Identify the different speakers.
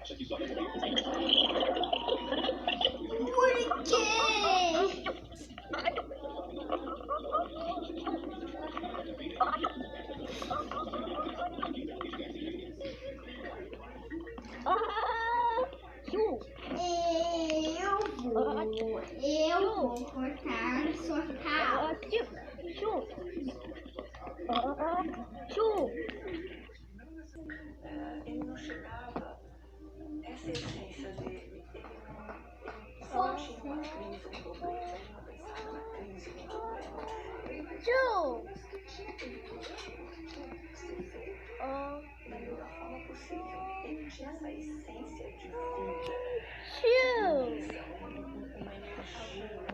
Speaker 1: Por quê?
Speaker 2: Chu.
Speaker 1: Eu vou cortar sua calça.
Speaker 2: Chu. Chu.
Speaker 3: Ele não chegava, essa essência dele, ele não tinha uma crise, um problema, ele não pensava na crise, no problema.
Speaker 2: Chu.
Speaker 3: Da melhor forma possível. Ele tinha essa essência de vida.
Speaker 2: Chu.
Speaker 3: Uma energia.